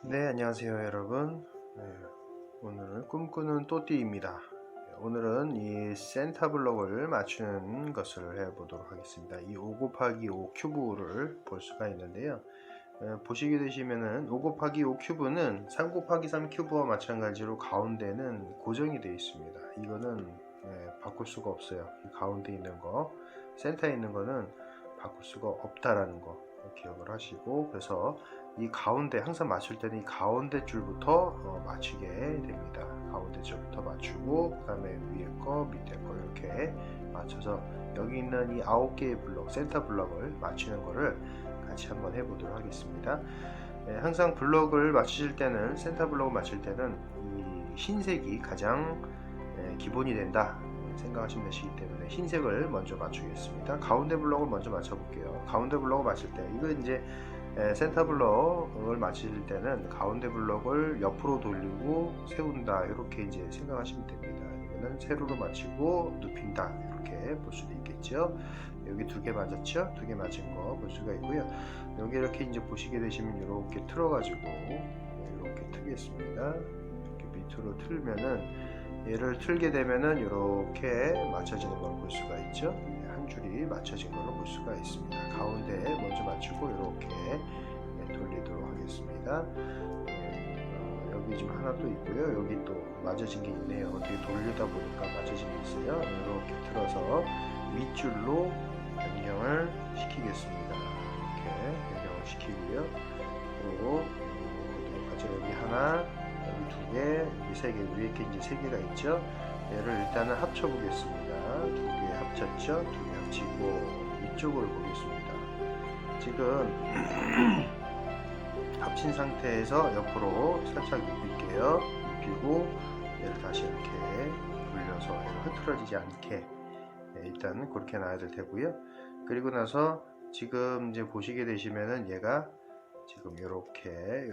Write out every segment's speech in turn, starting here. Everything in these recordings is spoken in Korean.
네, 안녕하세요 여러분. 오늘은 꿈꾸는 또띠입니다. 오늘은 이 센터 블록을 맞추는 것을 해보도록 하겠습니다. 이 5 곱하기 5 큐브를 볼 수가 있는데요. 보시게 되시면은 5 곱하기 5 큐브는 3 곱하기 3 큐브와 마찬가지로 가운데는 고정이 되어 있습니다. 이거는 바꿀 수가 없어요. 이 가운데 있는 거, 센터에 있는 거는 바꿀 수가 없다라는 거 기억을 하시고, 그래서 이 가운데 항상 맞출 때는 이 가운데 줄부터 맞추게 됩니다. 가운데 줄부터 맞추고, 그 다음에 위에 거 밑에 거 이렇게 맞춰서 여기 있는 이 9개의 블록, 센터 블록을 맞추는 거를 같이 한번 해보도록 하겠습니다. 항상 블록을 맞추실 때는, 센터 블록을 맞출 때는 이 흰색이 가장 기본이 된다 생각하시면 되시기 때문에 흰색을 먼저 맞추겠습니다. 가운데 블록을 먼저 맞춰 볼게요. 가운데 블록을 맞출 때, 이거 이제 센터 블록을 맞추실 때는 가운데 블록을 옆으로 돌리고 세운다, 이렇게 이제 생각하시면 됩니다. 이거는 세로로 맞추고 눕힌다, 이렇게 볼 수도 있겠죠. 여기 2개 맞았죠? 2개 맞은 거 볼 수가 있고요. 여기 이렇게 이제 보시게 되시면 이렇게 틀어가지고 이렇게 트겠습니다. 이렇게 밑으로 틀면은, 얘를 틀게 되면은 이렇게 맞춰지는 걸 볼 수가 있죠. 한 줄이 맞춰진 걸로 볼 수가 있습니다. 가운데 먼저 맞추고 이렇게 돌리도록 하겠습니다. 여기 지금 하나 또 있고요. 여기 또 맞춰진 게 있네요. 어떻게 돌리다 보니까 맞춰진 게 있어요. 이렇게 틀어서 밑줄로 변경을 시키겠습니다. 이렇게 변경을 시키고요. 그리고 여기 하나, 여기 2개, 여기 3개, 위에 게 이제 3개가 있죠. 얘를 일단은 합쳐 보겠습니다. 2개 합쳤죠. 2개 합치고 위쪽을 보겠습니다. 지금 합친 상태에서 옆으로 살짝 눕힐게요. 눕히고 얘를 다시 이렇게 돌려서 얘를 흐트러지지 않게 일단 그렇게 놔야 될 테고요. 그리고 나서 지금 이제 보시게 되시면은 얘가 지금 이렇게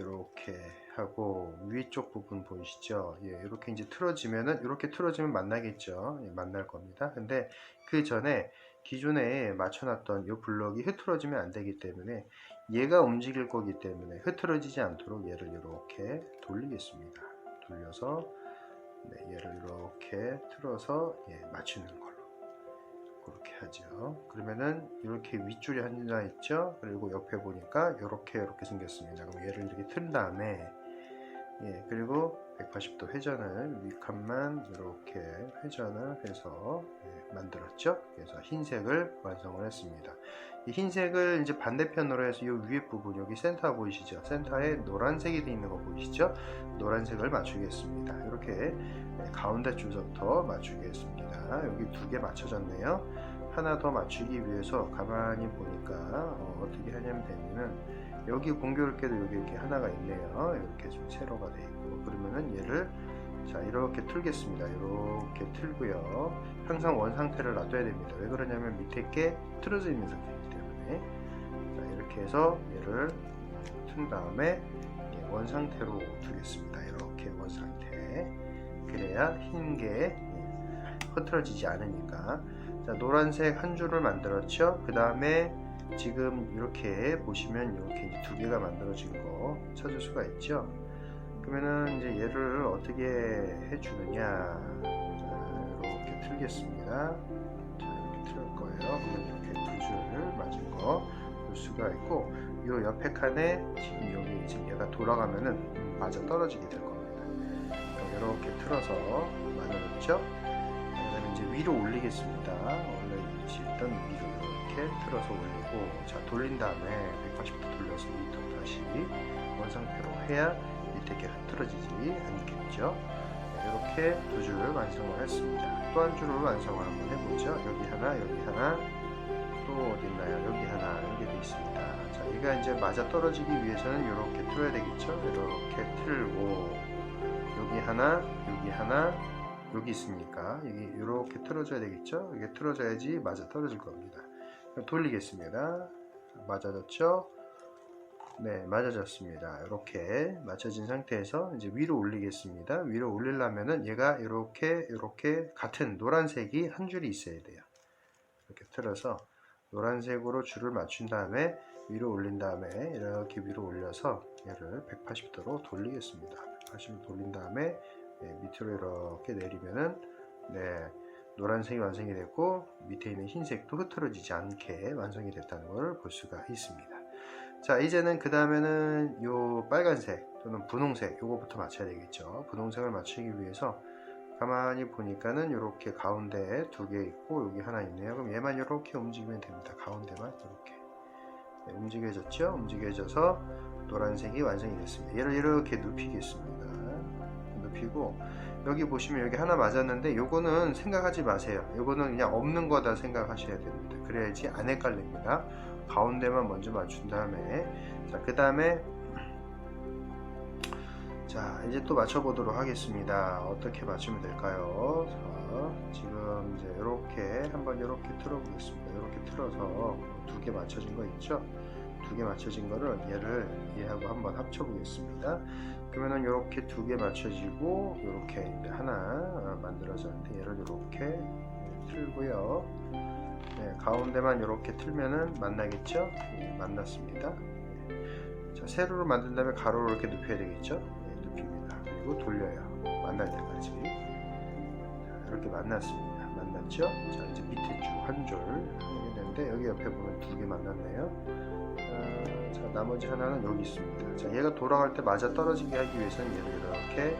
하고 위쪽 부분 보이시죠? 이렇게 이제 틀어지면은, 이렇게 틀어지면 만나겠죠? 만날 겁니다. 근데 그 전에 기존에 맞춰놨던 이 블럭이 흐트러지면 안 되기 때문에, 얘가 움직일 거기 때문에 흐트러지지 않도록 얘를 이렇게 돌리겠습니다. 돌려서 얘를 이렇게 틀어서 맞추는 걸로 그렇게 하죠. 그러면은 이렇게 윗줄이 하나 있죠. 그리고 옆에 보니까 이렇게 생겼습니다. 그럼 얘를 이렇게 틀은 다음에 그리고 180도 회전을, 윗칸만 이렇게 회전을 해서 만들었죠. 그래서 흰색을 완성을 했습니다. 이 흰색을 이제 반대편으로 해서 이 위에 부분, 여기 센터 보이시죠? 센터에 노란색이 되어 있는 거 보이시죠? 노란색을 맞추겠습니다. 이렇게 가운데 줄서부터 맞추겠습니다. 여기 2개 맞춰졌네요. 하나 더 맞추기 위해서 가만히 보니까 어떻게 하냐면 되면은, 여기 공교롭게도 여기 이렇게 하나가 있네요. 이렇게 좀 세로가 되어 있고, 그러면은 얘를 자 이렇게 틀겠습니다. 이렇게 틀고요. 항상 원 상태를 놔둬야 됩니다. 왜 그러냐면 밑에 게 틀어져 있는 상태이기 때문에. 자 이렇게 해서 얘를 튼 다음에 원 상태로 두겠습니다. 이렇게 원 상태. 그래야 흰 게 흐트러지지 않으니까. 자 노란색 한 줄을 만들었죠. 그 다음에 지금 이렇게 보시면 이렇게 이제 2개가 만들어진 거 찾을 수가 있죠. 그러면은 이제 얘를 어떻게 해주느냐. 자, 이렇게 틀겠습니다. 자, 이렇게 틀을 거예요. 그러면 이렇게 2줄 맞은 거 볼 수가 있고, 이 옆에 칸에 지금 여기 지금 얘가 돌아가면은 맞아 떨어지게 될 겁니다. 그럼 이렇게 틀어서 만들었죠. 그다음에 이제 위로 올리겠습니다. 원래 위치 있던 위로 이렇게 틀어서 올리고, 자 돌린 다음에 180도 돌려서 밑으로 다시 원 상태로 해야 밑에 게 흐트러지지 않겠죠. 이렇게 2줄을 완성을 했습니다. 또 한 줄을 완성을 한번 해보죠. 여기 하나, 여기 하나, 또 어디 있나요? 여기 하나, 여기 돼 있습니다. 자 얘가 이제 맞아 떨어지기 위해서는 이렇게 틀어야 되겠죠. 이렇게 틀고, 여기 하나, 여기 하나, 여기 있으니까 여기 이렇게 틀어줘야 되겠죠. 이게 틀어져야지 맞아 떨어질 겁니다. 돌리겠습니다. 맞아졌죠? 네, 맞아졌습니다. 이렇게 맞춰진 상태에서 이제 위로 올리겠습니다. 위로 올리려면은 얘가 이렇게 같은 노란색이 한 줄이 있어야 돼요. 이렇게 틀어서 노란색으로 줄을 맞춘 다음에 위로 올린 다음에 이렇게 위로 올려서 얘를 180도로 돌리겠습니다. 180도 돌린 다음에 밑으로 이렇게 내리면은 노란색이 완성이 됐고 밑에 있는 흰색도 흐트러지지 않게 완성이 됐다는 걸 볼 수가 있습니다. 자, 이제는 그 다음에는 요 빨간색 또는 분홍색 요거부터 맞춰야 되겠죠. 분홍색을 맞추기 위해서 가만히 보니까는 이렇게 가운데에 두 개 있고 여기 하나 있네요. 그럼 얘만 이렇게 움직이면 됩니다. 가운데만 이렇게 움직여졌죠. 움직여져서 노란색이 완성이 됐습니다. 얘를 이렇게 눕히겠습니다. 눕히고 여기 보시면 여기 하나 맞았는데 요거는 생각하지 마세요. 요거는 그냥 없는 거다 생각하셔야 됩니다. 그래야지 안 헷갈립니다. 가운데만 먼저 맞춘 다음에 그 다음에 자, 이제 또 맞춰보도록 하겠습니다. 어떻게 맞추면 될까요? 자, 지금 이제 이렇게 한번 이렇게 틀어보겠습니다. 이렇게 틀어서 두 개 맞춰진 거 있죠? 두 개 맞춰진 거를 얘하고 한번 합쳐보겠습니다. 그러면은 이렇게 두 개 맞춰지고 이렇게 이제 하나 만들어졌는데 얘를 이렇게 틀고요. 가운데만 이렇게 틀면은 만나겠죠? 만났습니다. 자, 세로로 만든 다음에 가로로 이렇게 눕혀야 되겠죠? 눕힙니다. 그리고 돌려요. 만날 때까지. 자, 이렇게 만났습니다. 만났죠? 자, 이제 밑에 줄 한 줄 하게 되는데 여기 옆에 보면 두 개 만났네요. 자, 나머지 하나는 여기 있습니다. 자, 얘가 돌아갈 때 맞아 떨어지게 하기 위해서는 얘를 이렇게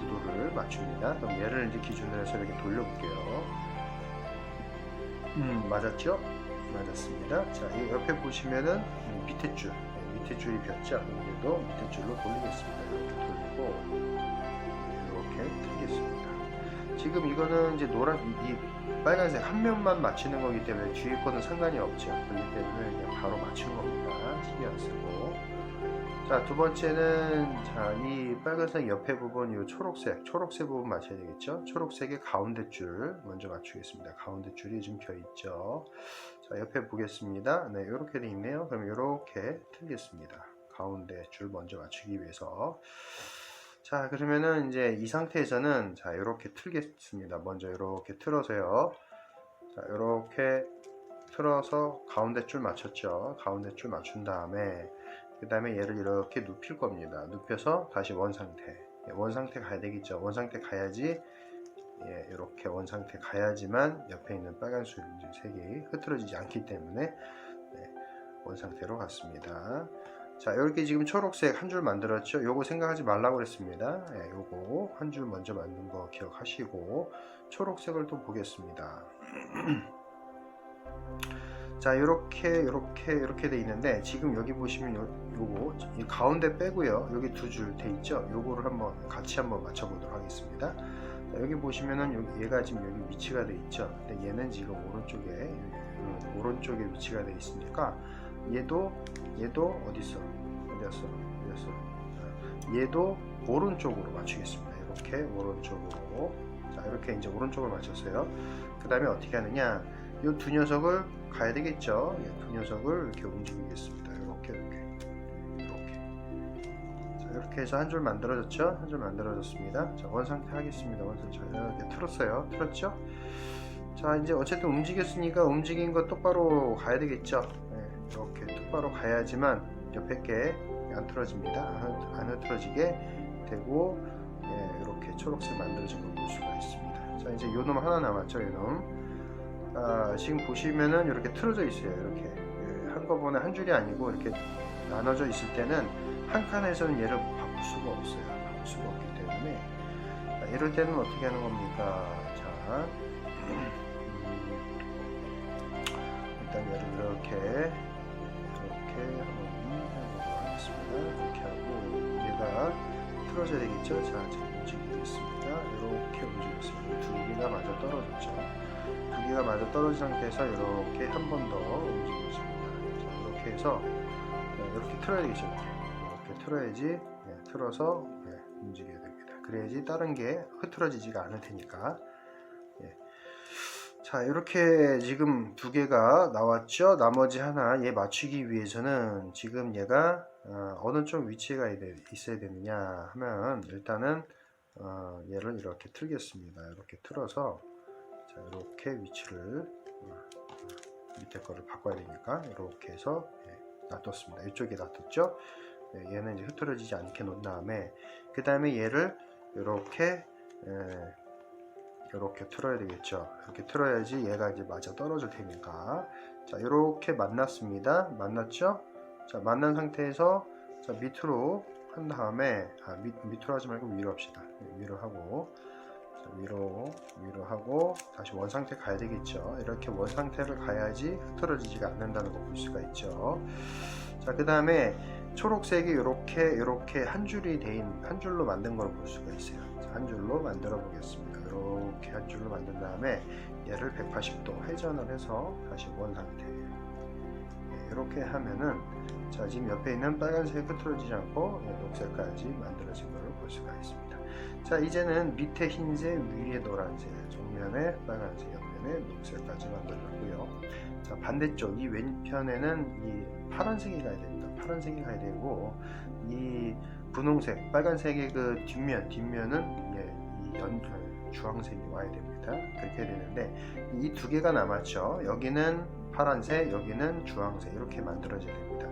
구도를 맞춥니다. 그럼 얘를 이제 기준으로 해서 이렇게 돌려볼게요. 맞았죠? 맞았습니다. 자, 이 옆에 보시면은 밑에 줄, 밑에 줄이 폈죠? 여기도 밑에 줄로 돌리겠습니다. 이렇게 돌리고 이렇게 틀겠습니다. 지금 이거는 이제 이 빨간색 한 면만 맞추는 거기 때문에 뒤에 거는 상관이 없죠. 그렇기 때문에 그냥 바로 맞춘 겁니다. 신경 안 쓰고. 자, 두 번째는 자, 이 빨간색 옆에 부분 이 초록색 부분 맞춰야 되겠죠. 초록색의 가운데 줄 먼저 맞추겠습니다. 가운데 줄이 좀 펴 있죠. 자, 옆에 보겠습니다. 네, 이렇게 돼 있네요. 그럼 이렇게 틀겠습니다. 가운데 줄 먼저 맞추기 위해서. 자, 그러면은 이제 이 상태에서는 자, 이렇게 틀겠습니다. 먼저 이렇게 틀어서요. 자, 이렇게 틀어서 가운데 줄 맞췄죠. 가운데 줄 맞춘 다음에 그 다음에 얘를 이렇게 눕힐 겁니다. 눕혀서 다시 원상태 가야 되겠죠. 원상태 가야지 이렇게 원상태 가야지만 옆에 있는 빨간 색이 흐트러지지 않기 때문에 원상태로 갔습니다. 자, 이렇게 지금 초록색 한 줄 만들었죠. 요거 생각하지 말라고 그랬습니다. 요거 한 줄 먼저 만든 거 기억하시고 초록색을 또 보겠습니다. 자, 이렇게 돼 있는데 지금 여기 보시면 요거 이 가운데 빼고요. 여기 두 줄 돼 있죠. 요거를 같이 한번 맞춰 보도록 하겠습니다. 자, 여기 보시면은 얘가 지금 여기 위치가 돼 있죠. 근데 얘는 지금 오른쪽에 위치가 돼 있으니까 얘도 어디서 얘도 오른쪽으로 맞추겠습니다. 이렇게 오른쪽으로. 자, 이렇게 이제 오른쪽으로 맞췄어요. 그 다음에 어떻게 하느냐, 이 두 녀석을 가야 되겠죠. 두 녀석을 이렇게 움직이겠습니다. 이렇게 자, 이렇게 해서 한 줄 만들어졌죠. 한 줄 만들어졌습니다. 자, 원상태 하겠습니다. 원상태 이렇게 틀었죠. 자, 이제 어쨌든 움직였으니까 움직인 거 똑바로 가야 되겠죠. 이렇게 똑바로 가야지만 옆에 게 안 틀어집니다. 안 흐트러지게 되고 이렇게 초록색 만들어진 걸 볼 수가 있습니다. 자, 이제 요놈 하나 남았죠. 요놈. 지금 보시면은 이렇게 틀어져 있어요. 이렇게 한꺼번에 한 줄이 아니고 이렇게 나눠져 있을 때는 한 칸에서는 얘를 바꿀 수가 없어요. 바꿀 수가 없기 때문에 이럴 때는 어떻게 하는 겁니까? 자, 일단 얘를 이렇게 한번 해보도록 하겠습니다. 이렇게 하고 얘가 틀어져야 되겠죠? 자, 움직이겠습니다. 이렇게 움직였습니다. 두 개가 맞아 떨어졌죠. 두 개가 맞아 떨어진 상태에서 이렇게 한 번 더 움직여줍니다. 자, 이렇게 해서 이렇게 틀어야 되겠죠. 이렇게 틀어야지 틀어서 움직여야 됩니다. 그래야지 다른 게 흐트러지지가 않을 테니까. 자, 이렇게 지금 두 개가 나왔죠. 나머지 하나 얘 맞추기 위해서는 지금 얘가 어느 쪽 위치에 있어야 되느냐 하면 일단은 얘를 이렇게 틀겠습니다. 이렇게 틀어서 자, 이렇게 위치를 밑에 거를 바꿔야 되니까 이렇게 해서 놔뒀습니다. 이쪽에 놔뒀죠. 네, 얘는 이제 흐트러지지 않게 놓은 다음에 그 다음에 얘를 이렇게 틀어야 되겠죠. 이렇게 틀어야지 얘가 이제 맞아 떨어질 테니까. 자, 이렇게 만났습니다. 만났죠? 자, 만난 상태에서 자, 밑으로 한 다음에 밑으로 하지 말고 위로 합시다. 위로 하고 자, 위로 하고 다시 원 상태 가야 되겠죠. 이렇게 원 상태를 가야지 흐트러지지가 않는다는 거 볼 수가 있죠. 자, 그 다음에 초록색이 이렇게 한 줄이 한 줄로 만든 걸 볼 수가 있어요. 자, 한 줄로 만들어 보겠습니다. 이렇게 한 줄로 만든 다음에 얘를 180도 회전을 해서 다시 원 상태예요. 이렇게 하면은 자, 지금 옆에 있는 빨간색 흐트러지지 않고 녹색까지 만들어진 것을 볼 수가 있습니다. 자, 이제는 밑에 흰색, 위에 노란색, 정면에 빨간색, 옆면에 녹색까지 만들었고요. 자, 반대쪽 이 왼편에는 이 파란색이 가야 됩니다. 파란색이 가야 되고 이 분홍색, 빨간색의 그 뒷면은 이 주황색이 와야 됩니다. 그렇게 되는데 이 두 개가 남았죠. 여기는 파란색, 여기는 주황색 이렇게 만들어져야 됩니다.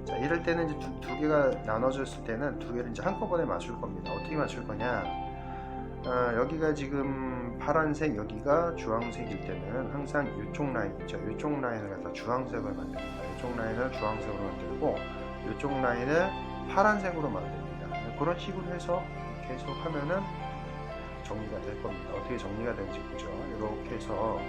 자, 이럴 때는 이제 두 개가 나눠졌을 때는 두 개를 이제 한꺼번에 맞출 겁니다. 어떻게 맞출 거냐? 여기가 지금 파란색, 여기가 주황색일 때는 항상 이쪽 라인 있죠. 이쪽 라인을 갖다 주황색을 만듭니다. 이쪽 라인을 주황색으로 만들고 이쪽 라인을 파란색으로 만듭니다. 그런 식으로 해서 계속 하면은 정리가 될 겁니다. 어떻게 정리가 되는지 보죠. 이렇게 해서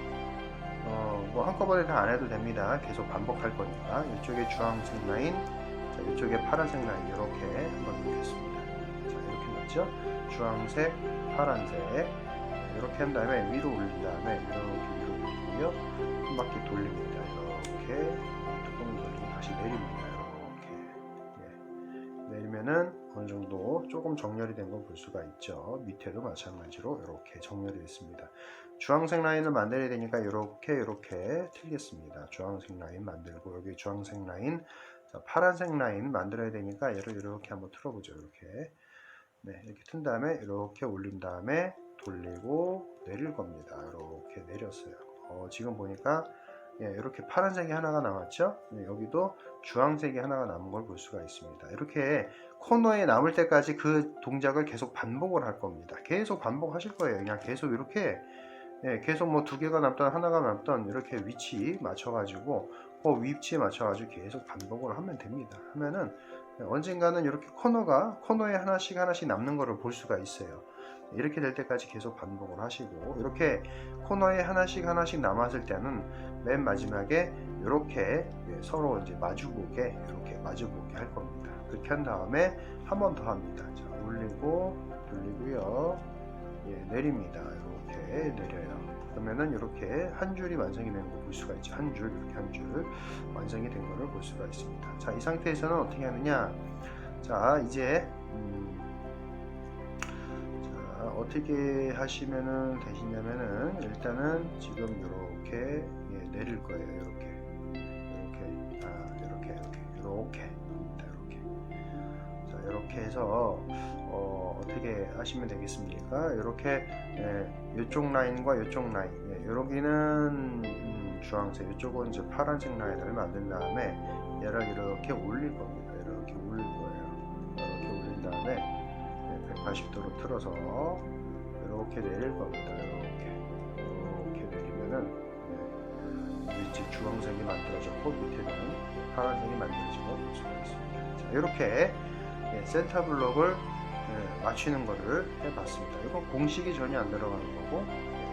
뭐 한꺼번에 다 안 해도 됩니다. 계속 반복할 거니까. 이쪽에 주황색 라인, 자, 이쪽에 파란색 라인 이렇게 한번 놓겠습니다. 자, 이렇게 놓죠. 주황색, 파란색 이렇게 한 다음에 위로 올린 다음에 이렇게 위로 올리고요. 한 바퀴 돌립니다. 이렇게 뚜껑 돌리고 다시 내립니다. 이렇게 내리면은 어느 정도 조금 정렬이 된 걸 볼 수가 있죠. 밑에도 마찬가지로 이렇게 정렬이 됐습니다. 주황색 라인을 만들어야 되니까 이렇게 틀겠습니다. 주황색 라인 만들고 여기 주황색 라인, 자, 파란색 라인 만들어야 되니까 얘를 이렇게 한번 틀어보죠. 이렇게 이렇게 튼 다음에 이렇게 올린 다음에 돌리고 내릴 겁니다. 이렇게 내렸어요. 지금 보니까 이렇게 파란색이 하나가 남았죠. 여기도 주황색이 하나가 남은 걸 볼 수가 있습니다. 이렇게 코너에 남을 때까지 그 동작을 계속 반복을 할 겁니다. 계속 반복하실 거예요. 그냥 계속 이렇게 계속 뭐 두 개가 남던 하나가 남던 이렇게 위치 맞춰가지고 위치에 맞춰가지고 계속 반복을 하면 됩니다. 하면은 언젠가는 이렇게 코너에 하나씩 남는 거를 볼 수가 있어요. 이렇게 될 때까지 계속 반복을 하시고 이렇게 코너에 하나씩 남았을 때는 맨 마지막에 이렇게 서로 이제 마주보게 할 겁니다. 그렇게 한 다음에 한 번 더 합니다. 자, 올리고 돌리고요. 내립니다. 이렇게 내려요. 그러면은 이렇게 한 줄이 완성이 되는 걸 볼 수가 있죠. 이렇게 한 줄 완성이 된 것을 볼 수가 있습니다. 자, 이 상태에서는 어떻게 하느냐? 자, 이제 어떻게 하시면은 되시냐면은 일단은 지금 이렇게 내릴 거예요. 이렇게 자, 이렇게 해서 어떻게 하시면 되겠습니까? 이렇게 이쪽 라인과 이쪽 라인, 여기는 주황색, 이쪽은 이제 파란색 라인을 만든 다음에 얘를 이렇게 올릴 겁니다. 이렇게 올릴 거예요. 이렇게 올린 다음에 180도로 틀어서 이렇게 내릴 겁니다. 이렇게 내리면은 위치 주황색이 만들어졌고 밑에는 파란색이 만들어진 걸 볼 수가 있습니다. 자, 이렇게 센터 블록을 맞추는 거를 해봤습니다. 이건 공식이 전혀 안 들어가는 거고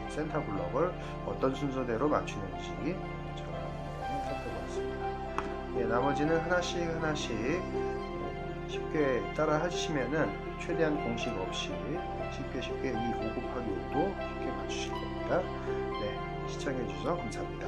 센터 블록을 어떤 순서대로 맞추는지 살펴봤습니다. 나머지는 하나씩 쉽게 따라 하시면은 최대한 공식 없이 쉽게 이 5 곱하기 5도 쉽게 맞추실 겁니다. 시청해 주셔서 감사합니다.